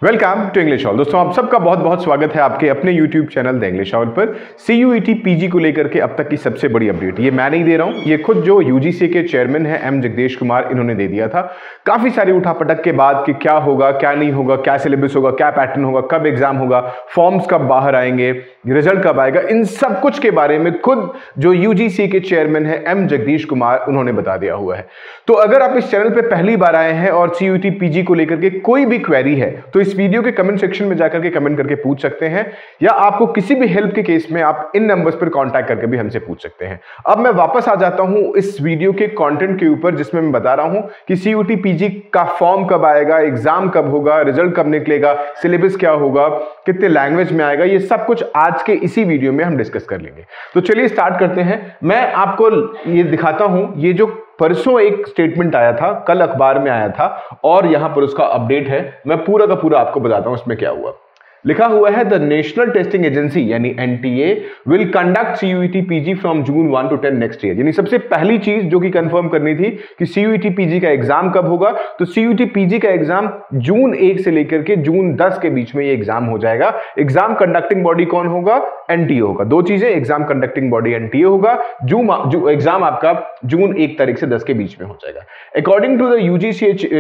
Welcome to English hall. दोस्तों आप सबका बहुत बहुत स्वागत है आपके अपने YouTube channel the English hall पर। CUET PG को लेकर के अब तक की सबसे बड़ी अपडेट ये मैं नहीं दे रहा हूं, ये खुद जो UGC के चेयरमैन है M जगदीश कुमार, इन्होंने दे दिया था। काफी सारी उठापटक के बाद कि क्या होगा क्या नहीं होगा, क्या सिलेबस होगा, क्या पैटर्न होगा, कब एग्जाम होगा, फॉर्म्स कब बाहर आएंगे, रिजल्ट कब आएगा, इन सब कुछ के बारे में खुद जो UGC के चेयरमैन है M जगदीश कुमार, उन्होंने बता दिया हुआ है। तो अगर आप इस चैनल पे पहली बार आए हैं और CUET PG को लेकर के कोई भी क्वेरी है तो इस वीडियो के कमेंट सेक्शन में जाकर के कमेंट करके पूछ सकते हैं, या आपको किसी भी हेल्प के केस में आप इन नंबर्स पर कांटेक्ट करके भी हमसे पूछ सकते हैं। अब मैं वापस आ जाता हूं इस वीडियो के कंटेंट के ऊपर, जिसमें मैं बता रहा हूं कि CUET PG का फॉर्म कब आएगा, एग्जाम कब होगा, रिजल्ट कब निकलेगा, सिलेबस क्या होगा, कितने लैंग्वेज में आएगा, ये सब कुछ आज के इसी वीडियो में हम डिस्कस कर लेंगे। तो चलिए स्टार्ट करते हैं। मैं आपको ये दिखाता हूं, ये जो परसों एक स्टेटमेंट आया था, कल अखबार में आया था और यहां पर उसका अपडेट है। मैं पूरा का पूरा आपको बताता हूं इसमें क्या हुआ। लिखा हुआ है द नेशनल टेस्टिंग एजेंसी यानी NTA will conduct CUET PG from June 1 to 10 next year. यानी सबसे पहली चीज जो कि कंफर्म करनी थी कि CUET PG का एग्जाम कब होगा, तो CUET PG का एग्जाम जून 1 से लेकर के जून 10 के बीच में ये एग्जाम हो जाएगा। एग्जाम कंडक्टिंग बॉडी कौन होगा? NTA होगा। दो चीजें, एग्जाम कंडक्टिंग बॉडी NTA होगा, जो एग्जाम आपका जून 1 तारीख से 10 के बीच में हो जाएगा। According to the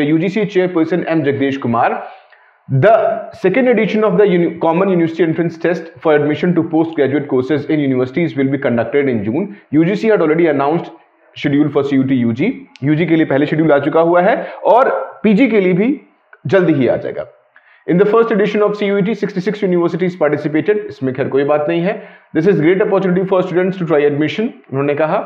UGC chairperson M Jagadish Kumar, the second edition of the Common University Entrance Test for admission to postgraduate courses in universities will be conducted in June. UGC had already announced schedule for CUET UG. UG के लिए पहले schedule आ चुका हुआ है और PG के लिए भी जल्दी ही आ जाएगा। In the first edition of CUET, 66 universities participated. इसमें खैर कोई बात नहीं है। This is great opportunity for students to try admission. उन्होंने कहा।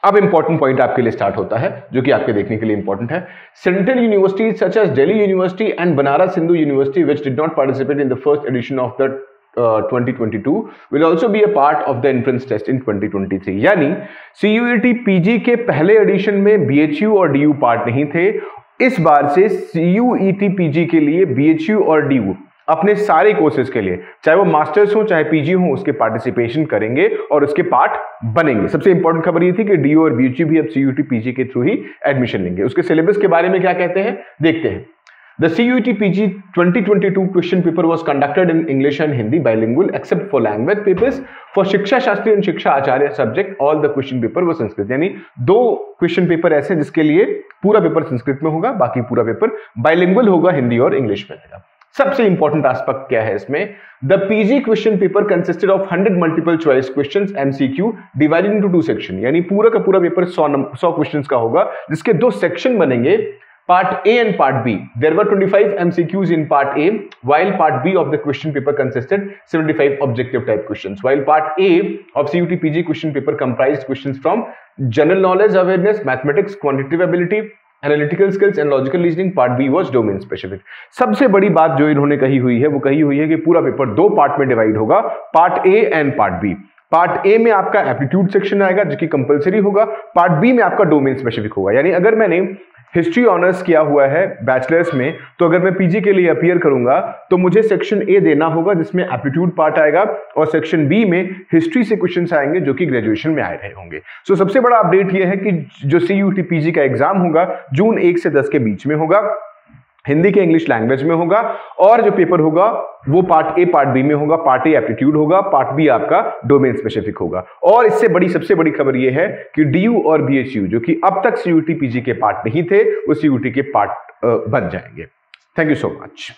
अब इंपॉर्टेंट पॉइंट आपके लिए स्टार्ट होता है जो कि आपके देखने के लिए इंपॉर्टेंट है। Central universities such as Delhi University and Banaras Hindu University which did not participate in the first edition of the 2022 will also be a part of the entrance test in 2023। यानी CUET PG के पहले एडिशन में BHU और DU part नहीं थे। इस बार से CUET PG के लिए BHU और DU अपने सारे कोर्सेज के लिए, चाहे वो मास्टर्स हो चाहे PG हो, उसके पार्टिसिपेशन करेंगे और उसके पार्ट बनेंगे। सबसे इंपॉर्टेंट खबर ये थी कि DU और BHU भी अब CUET PG के थ्रू ही एडमिशन लेंगे। उसके सिलेबस के बारे में क्या कहते हैं देखते हैं। The CUET PG 2022 question paper was conducted in English and Hindi bilingual except for language papers. For शिक्षा शास्त्री और Shiksha Acharya subject all the question paper was Sanskrit. यानी दो क्वेश्चन पेपर ऐसे जिसके लिए पूरा पेपर संस्कृत में होगा, बाकी पूरा पेपर बाइलिंगुअल होगा, हिंदी और इंग्लिश में होगा। सबसे इंपॉर्टेंट एस्पेक्ट क्या है इसमें? The PG question paper consisted of 100 multiple choice questions MCQ divided into 2 section. यानी पूरा का पूरा पेपर 100 क्वेश्चंस का होगा, जिसके दो सेक्शन बनेंगे, part A and part B। There were 25 MCQs in part A, while part B of the question paper consisted 75 objective type questions, while part A of CUET PG question paper comprised questions from general knowledge awareness, mathematics, quantitative ability, analytical skills and logical reasoning. Part B was domain specific. सबसे बड़ी बात जो इन्होंने कही हुई है वो कही हुई है कि पूरा पेपर दो पार्ट में डिवाइड होगा, part A and part B. Part A में आपका एप्टीट्यूड सेक्शन आएगा जो कि कंपलसरी होगा, पार्ट बी में आपका डोमेन स्पेसिफिक होगा। यानी अगर मैंने हिस्ट्री ऑनर्स किया हुआ है बैचलर्स में, तो अगर मैं PG के लिए अपीयर करूंगा तो मुझे सेक्शन ए देना होगा जिसमें एप्टीट्यूड पार्ट आएगा, और सेक्शन बी में हिस्ट्री से क्वेश्चंस आएंगे जो कि ग्रेजुएशन में आए रहे होंगे। सो सबसे बड़ा अपडेट ये है कि जो CUET PG का एग्जाम होगा जून 1 से 10 के बीच में होगा, हिंदी के इंग्लिश लैंग्वेज में होगा, और जो पेपर होगा वो पार्ट ए पार्ट बी में होगा। पार्ट ए एप्टीट्यूड होगा, पार्ट बी आपका डोमेन स्पेसिफिक होगा। और इससे बड़ी सबसे बड़ी खबर ये है कि DU और BHU जो कि अब तक CUET PG के पार्ट नहीं थे, वो CUET के पार्ट बन जाएंगे। Thank you so much.